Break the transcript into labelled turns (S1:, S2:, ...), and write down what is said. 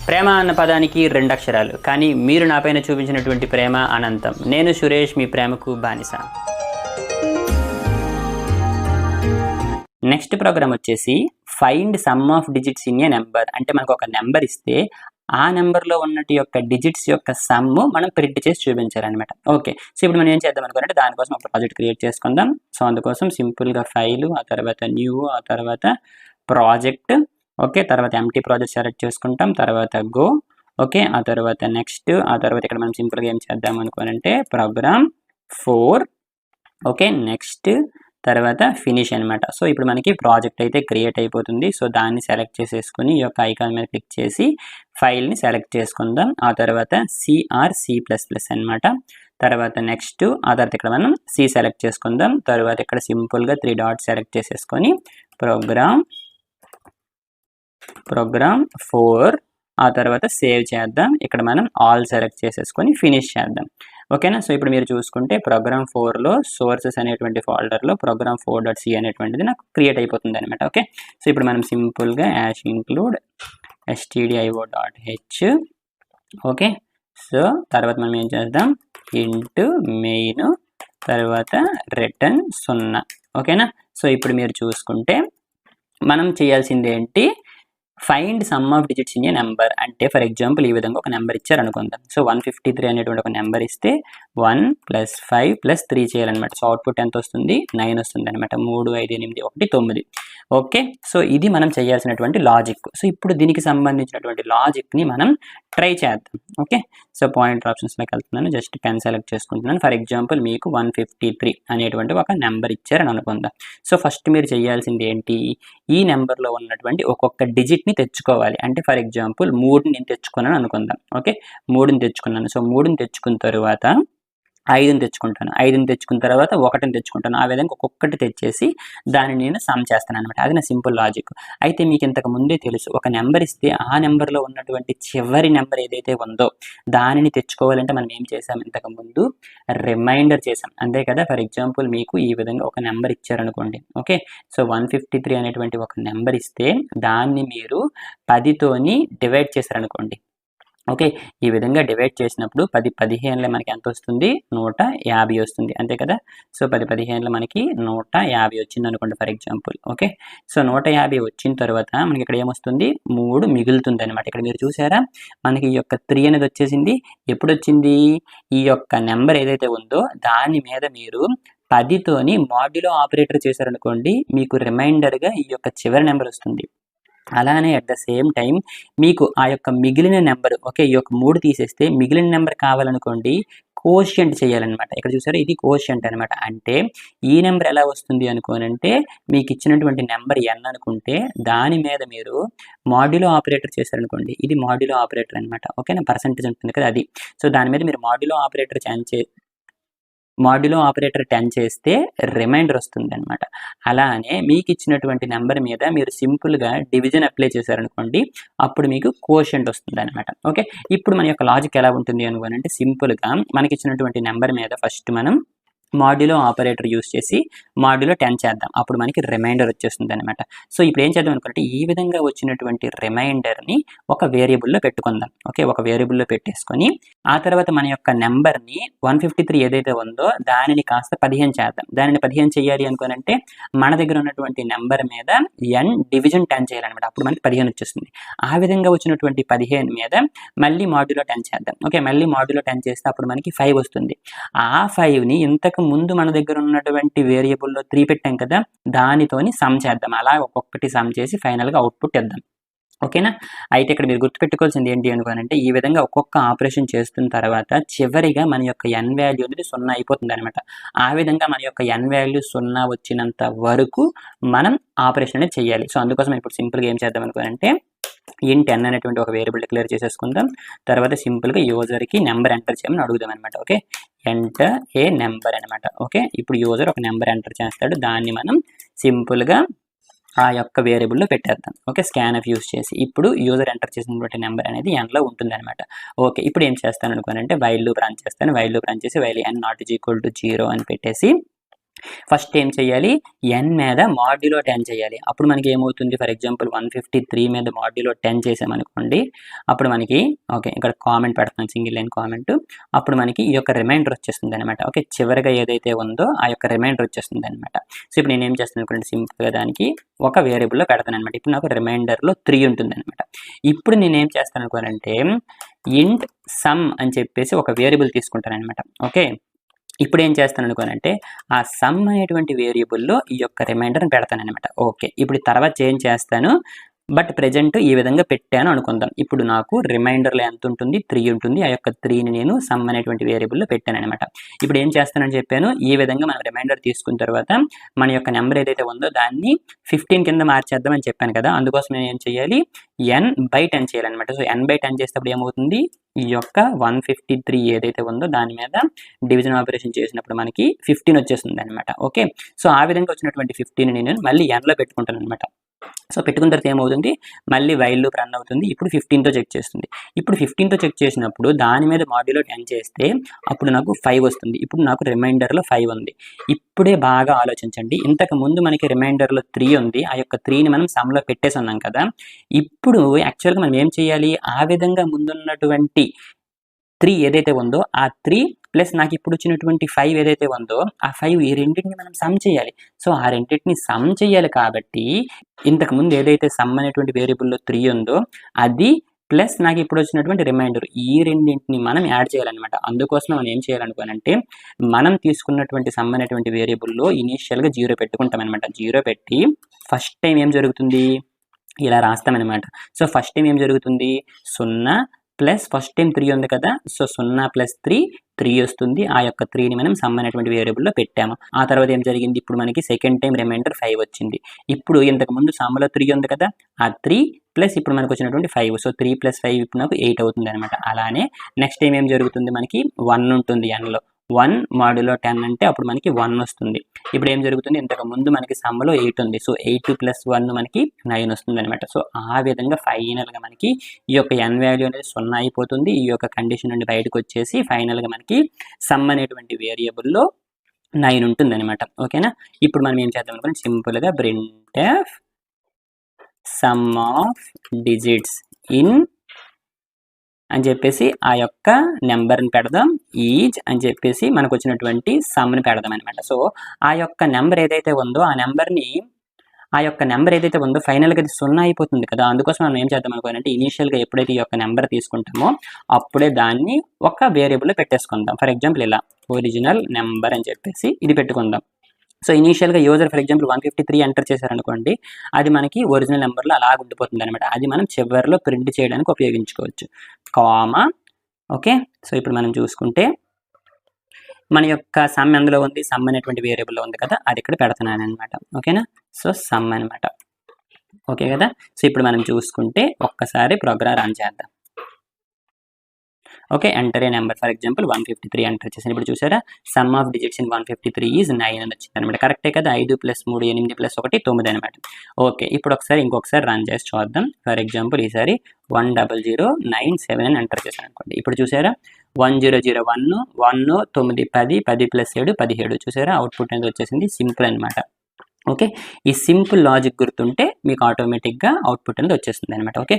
S1: ప్రేమ అన్న పదానికి 2 అక్షరాలు, కానీ మీరు నాపైన చూపించినటువంటి ప్రేమ అనంతం. నేను సురేష్, మీ ప్రేమకు బానిస. నెక్స్ట్ ప్రోగ్రామ్ వచ్చేసి find some of digits in a number. అంటే మనకు ఒక నెంబర్ ఇస్తే ఆ నెంబర్లో ఉన్నటి యొక్క డిజిట్స్ యొక్క సమ్ మనం ప్రింట్ చేసి చూపించాలన్నమాట. ఓకే, సో ఇప్పుడు మనం ఏం చేద్దాం అనుకుంటే దానికోసం ఒక ప్రాజెక్ట్ క్రియేట్ చేసుకుందాం. సో అందుకోసం సింపుల్గా ఫైలు, ఆ తర్వాత న్యూ, ఆ తర్వాత ప్రాజెక్ట్. ఓకే, తర్వాత ఎంటీ ప్రాజెక్ట్ సెలెక్ట్ చేసుకుంటాం, తర్వాత గో. ఓకే, ఆ తర్వాత నెక్స్ట్, ఆ తర్వాత ఇక్కడ మనం సింపుల్గా ఏం చేద్దాం అనుకోనంటే ప్రోగ్రామ్ 4. ఓకే, నెక్స్ట్, తర్వాత ఫినిష్ అనమాట. సో ఇప్పుడు మనకి ప్రాజెక్ట్ అయితే క్రియేట్ అయిపోతుంది. సో దాన్ని సెలెక్ట్ చేసేసుకుని ఈ యొక్క ఐకాన్ మీద క్లిక్ చేసి ఫైల్ని సెలెక్ట్ చేసుకుందాం. ఆ తర్వాత C++ అనమాట. తర్వాత నెక్స్ట్, ఆ తర్వాత ఇక్కడ మనం సి సెలెక్ట్ చేసుకుందాం. తర్వాత ఇక్కడ సింపుల్గా 3 డాట్స్ సెలెక్ట్ చేసేసుకొని ప్రోగ్రామ్ 4, ఆ తర్వాత సేవ్ చేద్దాం. ఇక్కడ మనం ఆల్ సెలెక్ట్ చేసేసుకొని ఫినిష్ చేద్దాం. ఓకేనా, సో ఇప్పుడు మీరు చూసుకుంటే ప్రోగ్రామ్ 4లో సోర్సెస్ అనేటువంటి ఫోల్డర్లో ప్రోగ్రామ్ 4.c అనేటువంటిది నాకు క్రియేట్ అయిపోతుంది అనమాట. ఓకే, సో ఇప్పుడు మనం సింపుల్గా include stdio.h. ఓకే, సో తర్వాత మనం ఏం చేద్దాం, ఇంటూ మెయిన్, తర్వాత రిటర్న్ 0. ఓకేనా, సో ఇప్పుడు మీరు చూసుకుంటే మనం చేయాల్సింది ఏంటి, find some of digits in a number. అంటే ఫర్ ఎగ్జాంపుల్ ఈ విధంగా ఒక నెంబర్ ఇచ్చారు అనుకుందాం. సో 153 అనేటువంటి ఒక నెంబర్ ఇస్తే 1 + 5 + 3 చేయాలన్నమాట. సో అవుట్పుట్ ఎంత వస్తుంది, 9 వస్తుంది అనమాట. 3, 5, 8, 1, 9. ఓకే, సో ఇది మనం చేయాల్సినటువంటి లాజిక్. సో ఇప్పుడు దీనికి సంబంధించినటువంటి లాజిక్ని మనం ట్రై చేద్దాం. ఓకే, సో పాయింటర్ ఆప్షన్స్లోకి వెళ్తున్నాను, జస్ట్ పెన్ సెలెక్ట్ చేసుకుంటున్నాను. ఫర్ ఎగ్జాంపుల్ మీకు 153 అనేటువంటి ఒక నెంబర్ ఇచ్చారని అనుకుందాం. సో ఫస్ట్ మీరు చేయాల్సింది ఏంటి, ఈ నెంబర్లో ఉన్నటువంటి ఒక్కొక్క డిజిట్ని తెచ్చుకోవాలి. అంటే ఫర్ ఎగ్జాంపుల్ 3ని నేను తెచ్చుకున్నాను అనుకుందాం. ఓకే, 3ని తెచ్చుకున్నాను. సో 3ని తెచ్చుకున్న తర్వాత 5ని తెచ్చుకుంటాను. 5ని తెచ్చుకున్న తర్వాత 1ని తెచ్చుకుంటాను. ఆ విధంగా ఒక్కొక్కటి తెచ్చేసి దాన్ని నేను సమ్ చేస్తాను అనమాట. అది నా సింపుల్ లాజిక్. అయితే మీకు ఇంతకు ముందే తెలుసు, ఒక నెంబర్ ఇస్తే ఆ నెంబర్లో ఉన్నటువంటి చివరి నెంబర్ ఏదైతే ఉందో దానిని తెచ్చుకోవాలంటే మనం ఏం చేసాం, ఇంతకు ముందు రిమైండర్ చేసాం, అంతే కదా. ఫర్ ఎగ్జాంపుల్ మీకు ఈ విధంగా ఒక నెంబర్ ఇచ్చారనుకోండి. ఓకే, సో 153 అనేటువంటి ఒక నెంబర్ ఇస్తే దాన్ని మీరు 10తోని డివైడ్ చేశారనుకోండి. ఓకే, ఈ విధంగా డివైడ్ చేసినప్పుడు 10 15లో మనకి ఎంత వస్తుంది, 150 వస్తుంది, అంతే కదా. సో 10 15లో మనకి 150 వచ్చింది అనుకోండి ఫర్ ఎగ్జాంపుల్. ఓకే, సో 150 వచ్చిన తర్వాత మనకి ఇక్కడ ఏమొస్తుంది, 3 మిగులుతుంది అనమాట. ఇక్కడ మీరు చూసారా, మనకి ఈ యొక్క 3 అనేది వచ్చేసింది. ఎప్పుడు వచ్చింది, ఈ యొక్క నెంబర్ ఏదైతే ఉందో దాని మీద మీరు 10తోని మాడ్యులో ఆపరేటర్ చేశారనుకోండి, మీకు రిమైండర్గా ఈ యొక్క చివరి నెంబర్ వస్తుంది. అలానే అట్ ద సేమ్ టైం మీకు ఆ యొక్క మిగిలిన నెంబర్, ఓకే, ఈ యొక్క 3 తీసేస్తే మిగిలిన నెంబర్ కావాలనుకోండి, కోషియంట్ చేయాలన్నమాట. ఇక్కడ చూసారా, ఇది కోషియంట్ అనమాట. అంటే ఈ నెంబర్ ఎలా వస్తుంది అనుకోనంటే, మీకు ఇచ్చినటువంటి నెంబర్ n అనుకుంటే దాని మీద మీరు మాడ్యులో ఆపరేటర్ చేశారనుకోండి, ఇది మాడ్యులో ఆపరేటర్ అనమాట. ఓకేనా, పర్సెంటేజ్ ఉంటుంది కదా అది. సో దాని మీద మీరు మాడ్యులో ఆపరేటర్ 10 చేస్తే రిమైండర్ వస్తుంది అనమాట. అలానే మీకు ఇచ్చినటువంటి నెంబర్ మీద మీరు సింపుల్గా డివిజన్ అప్లై చేశారనుకోండి, అప్పుడు మీకు కోషియంట్ వస్తుంది అనమాట. ఓకే, ఇప్పుడు మన యొక్క లాజిక్ ఎలా ఉంటుంది అనుకోనంటే, సింపుల్గా మనకి ఇచ్చినటువంటి నెంబర్ మీద ఫస్ట్ మనం మాడ్యులో ఆపరేటర్ యూస్ చేసి మాడ్యులో 10 చేద్దాం, అప్పుడు మనకి రిమైండర్ వచ్చేస్తుంది అనమాట. సో ఇప్పుడు ఏం చేద్దాం అనుకుంటే, ఈ విధంగా వచ్చినటువంటి రిమైండర్ని ఒక వేరియబుల్లో పెట్టుకుందాం. ఓకే, ఒక వేరియబుల్లో పెట్టేసుకొని ఆ తర్వాత మన యొక్క నెంబర్ని 153 ఏదైతే ఉందో దానిని కాస్త 15 చేద్దాం. దానిని 15 చేయాలి అనుకోనంటే మన దగ్గర ఉన్నటువంటి నెంబర్ మీద n డివిజన్ 10 చేయాలన్నమాట, అప్పుడు మనకి 15 వచ్చేస్తుంది. ఆ విధంగా వచ్చినటువంటి 15 మీద మళ్ళీ మాడ్యులో 10 చేద్దాం. ఓకే, మళ్ళీ మాడ్యులో 10 చేస్తే అప్పుడు మనకి 5 వస్తుంది. ఆ 5ని ఇంతకు ముందు మన దగ్గర ఉన్నటువంటి వేరియబుల్లో 3 పెట్టాం కదా, దానితోని సమ్ చేద్దాం. అలా ఒక్కొక్కటి సమ్ చేసి ఫైనల్గా అవుట్పుట్ ఇద్దాం. ఓకేనా, అయితే ఇక్కడ మీరు గుర్తుపెట్టుకోవాల్సింది ఏంటి అనుకోనంటే, ఈ విధంగా ఒక్కొక్క ఆపరేషన్ చేస్తున్న తర్వాత చివరిగా మన యొక్క n వాల్యూ అనేది 0 అయిపోతుంది అనమాట. ఆ విధంగా మన యొక్క n వాల్యూ 0 వచ్చినంత వరకు మనం ఆపరేషన్ అనేది చేయాలి. సో అందుకోసం ఇప్పుడు సింపుల్గా ఏం చేద్దాం అనుకోనంటే, int n అనేటువంటి ఒక వేరియబుల్ డిక్లేర్ చేసేసుకుందాం. తర్వాత సింపుల్గా యూజర్కి నెంబర్ ఎంటర్ చేయమని అడుగుదాం అనమాట. ఓకే, ఎంటర్ ఏ నెంబర్ అనమాట. ఓకే, ఇప్పుడు యూజర్ ఒక నెంబర్ ఎంటర్ చేస్తాడు, దాన్ని మనం సింపుల్గా ఆ యొక్క వేరియబుల్లో పెట్టేద్దాం. ఓకే, స్కాన్ఎఫ్ యూస్ చేసి ఇప్పుడు యూజర్ ఎంటర్ చేసినటువంటి నెంబర్ అనేది nలో ఉంటుంది అనమాట. ఓకే, ఇప్పుడు ఏం చేస్తాను అనుకోనంటే వైల్ లూప్ రన్ చేస్తాను. వైల్ లూప్ రన్ చేసి వైల్ n ≠ 0 అని పెట్టేసి ఫస్ట్ ఏం చేయాలి, n మీద మాడ్యులో 10 చేయాలి. అప్పుడు మనకి ఏమవుతుంది, ఫర్ ఎగ్జాంపుల్ 153 మీద మాడ్యులో 10 చేసామనుకోండి, అప్పుడు మనకి ఓకే ఇక్కడ కామెంట్ పెడతాను, సింగిల్ లైన్ కామెంట్. అప్పుడు మనకి ఈ యొక్క రిమైండర్ వచ్చేస్తుంది అనమాట. ఓకే, చివరిగా ఏదైతే ఉందో ఆ యొక్క రిమైండర్ వచ్చేస్తుంది అనమాట. సో ఇప్పుడు నేను ఏం చేస్తాను అనుకోండి, సింపుల్గా దానికి ఒక వేరియబుల్లో పెడతాను అనమాట. ఇప్పుడు నాకు రిమైండర్లో 3 ఉంటుంది అనమాట. ఇప్పుడు నేను ఏం చేస్తాను అనుకోనంటే ఇంట్ సమ్ అని చెప్పేసి ఒక వేరియబుల్ తీసుకుంటాను అనమాట. ఓకే, ఇప్పుడు ఏం చేస్తాను అనుకోనంటే ఆ సమ్ అనేటువంటి వేరియబుల్లో ఈ యొక్క రిమైండర్ని పెడతాను అనమాట. ఓకే, ఇప్పుడు తర్వాత చేంజ్ చేస్తాను, బట్ ప్రెజెంట్ ఈ విధంగా పెట్టాను అనుకుందాం. ఇప్పుడు నాకు రిమైండర్లో ఎంత ఉంటుంది, 3 ఉంటుంది. ఆ యొక్క 3ని నేను సమ్ అనేటువంటి వేరియబుల్లో పెట్టాను అనమాట. ఇప్పుడు ఏం చేస్తానని చెప్పాను, ఈ విధంగా మనం రిమైండర్ తీసుకున్న తర్వాత మన యొక్క నెంబర్ ఏదైతే ఉందో దాన్ని 15 కింద మార్చేద్దాం అని చెప్పాను కదా. అందుకోసం నేను ఏం చేయాలి, n/10 చేయాలన్నమాట. సో n/10 చేసేటప్పుడు ఏమవుతుంది, ఈ యొక్క 153 ఏదైతే ఉందో దాని మీద డివిజన్ ఆపరేషన్ చేసినప్పుడు మనకి 15 వచ్చేస్తుంది అనమాట. ఓకే, సో ఆ విధంగా వచ్చినటువంటి 15 నేను మళ్ళీ nలో పెట్టుకుంటాను అనమాట. సో పెట్టుకున్న తర్వాత ఏమవుతుంది, మళ్ళీ వైల్ లూప్ రన్ అవుతుంది. ఇప్పుడు 15తో చెక్ చేస్తుంది. ఇప్పుడు 15తో చెక్ చేసినప్పుడు దాని మీద మాడ్యులో 10 చేస్తే అప్పుడు నాకు 5 వస్తుంది. ఇప్పుడు నాకు రిమైండర్లో 5 ఉంది. ఇప్పుడే బాగా ఆలోచించండి, ఇంతకు ముందు మనకి రిమైండర్లో 3 ఉంది. ఆ యొక్క 3ని మనం సమ్లో పెట్టేసి ఉన్నాం కదా. ఇప్పుడు యాక్చువల్గా మనం ఏం చేయాలి, ఆ విధంగా ముందున్నటువంటి 3 ఏదైతే ఉందో ఆ 3 ప్లస్ నాకు ఇప్పుడు వచ్చినటువంటి 5 ఏదైతే ఉందో ఆ 5 ఈ రెండింటిని మనం సమ్ చేయాలి. సో ఆ రెండింటిని సమ్ చేయాలి కాబట్టి ఇంతకుముందు ఏదైతే సమ్ అనేటువంటి వేరియబుల్లో 3 ఉందో అది ప్లస్ నాకు ఇప్పుడు వచ్చినటువంటి రిమైండర్, ఈ రెండింటిని మనం యాడ్ చేయాలన్నమాట. అందుకోసం మనం ఏం చేయాలనుకోనంటే మనం తీసుకున్నటువంటి సమ్ అనేటువంటి వేరియబుల్లో ఇనీషియల్గా 0 పెట్టుకుంటాం అనమాట. 0 పెట్టి ఫస్ట్ టైం ఏం జరుగుతుంది, ఇలా రాస్తామన్నమాట. సో ఫస్ట్ టైం ఏం జరుగుతుంది, 0 ప్లస్ ఫస్ట్ టైం 3 ఉంది కదా, సో 0 ప్లస్ 3 వస్తుంది. ఆ యొక్క 3ని మనం సమ్ అనేటువంటి వేరియబుల్లో పెట్టాము. ఆ తర్వాత ఏం జరిగింది, ఇప్పుడు మనకి సెకండ్ టైం రిమైండర్ 5 వచ్చింది. ఇప్పుడు ఇంతకు ముందు సమ్లో 3 ఉంది కదా, ఆ 3 ప్లస్ ఇప్పుడు మనకు వచ్చినటువంటి 5, సో 3 + 5 ఇప్పుడు నాకు 8 అవుతుంది అనమాట. అలానే నెక్స్ట్ టైం ఏం జరుగుతుంది, మనకి 1 ఉంటుంది nలో. 1 మాడ్యులో 10 అంటే అప్పుడు మనకి 1 వస్తుంది. ఇప్పుడు ఏం జరుగుతుంది, ఇంతకు ముందు మనకి సమ్లో 8 ఉంది. సో 8 + 1 మనకి 9 వస్తుంది అనమాట. సో ఆ విధంగా ఫైనల్గా మనకి ఈ యొక్క n వాల్యూ అనేది 0 అయిపోతుంది. ఈ యొక్క కండిషన్ నుండి బయటకు వచ్చేసి ఫైనల్గా మనకి సమ్ అనేటువంటి వేరియబుల్లో 9 ఉంటుంది అనమాట. ఓకేనా, ఇప్పుడు మనం ఏం చేద్దాం అనుకోండి, సింపుల్గా printf some of digits in అని చెప్పేసి ఆ యొక్క నెంబర్ని పెడదాం, ఈజ్ అని చెప్పేసి మనకు వచ్చినటువంటి సమ్ని పెడదాం అనమాట. సో ఆ యొక్క నెంబర్ ఏదైతే ఉందో ఆ యొక్క నెంబర్ ఏదైతే ఉందో ఫైనల్గా అది 0 అయిపోతుంది కదా. అందుకోసం మనం ఏం చేద్దాం అనుకోనంటే ఇనీషియల్గా ఎప్పుడైతే ఈ యొక్క నెంబర్ తీసుకుంటామో అప్పుడే దాన్ని ఒక వేరియబుల్లో పెట్టేసుకుందాం. ఫర్ ఎగ్జాంపుల్ ఇలా ఒరిజినల్ నెంబర్ అని చెప్పేసి ఇది పెట్టుకుందాం. సో ఇనీషియల్గా యూజర్ ఫర్ ఎగ్జాంపుల్ 153 ఎంటర్ చేశారనుకోండి, అది మనకి ఒరిజినల్ నెంబర్లో అలా ఉండిపోతుంది అనమాట. అది మనం చివరిలో ప్రింట్ చేయడానికి ఉపయోగించుకోవచ్చు, కామా. ఓకే, సో ఇప్పుడు మనం చూసుకుంటే మన యొక్క సమ్ ఎందులో ఉంది, సమ్ అనేటువంటి వేరియబుల్లో ఉంది కదా, అది ఇక్కడ పెడుతున్నాను అనమాట. ఓకేనా, సో సమ్ అనమాట. ఓకే కదా, సో ఇప్పుడు మనం చూసుకుంటే ఒక్కసారి ప్రోగ్రామ్ రన్ చేద్దాం. Okay, enter a number for example 153 enter చేసాను. ఇప్పుడు చూసారా, some of digits in 153 is 9 అని వచ్చింది అనమాట. కరెక్టే కదా, 5 + 3 8 + 1 9 అనమాట. ఓకే, ఇప్పుడు ఇంకొకసారి రన్ చేసి చూద్దాం. ఫర్ ఎగ్జాంపుల్ ఈసారి 10097 అని ఎంటర్ చేశాను అనుకోండి. ఇప్పుడు చూసారా 1001 1 9 10 10 + 7 17 చూసారా, అవుట్పుట్ అనేది వచ్చేసింది. సింపుల్ అనమాట. ఓకే, ఈ సింపుల్ లాజిక్ గుర్తుంటే మీకు ఆటోమేటిక్గా అవుట్పుట్ అనేది వచ్చేస్తుంది అనమాట. ఓకే.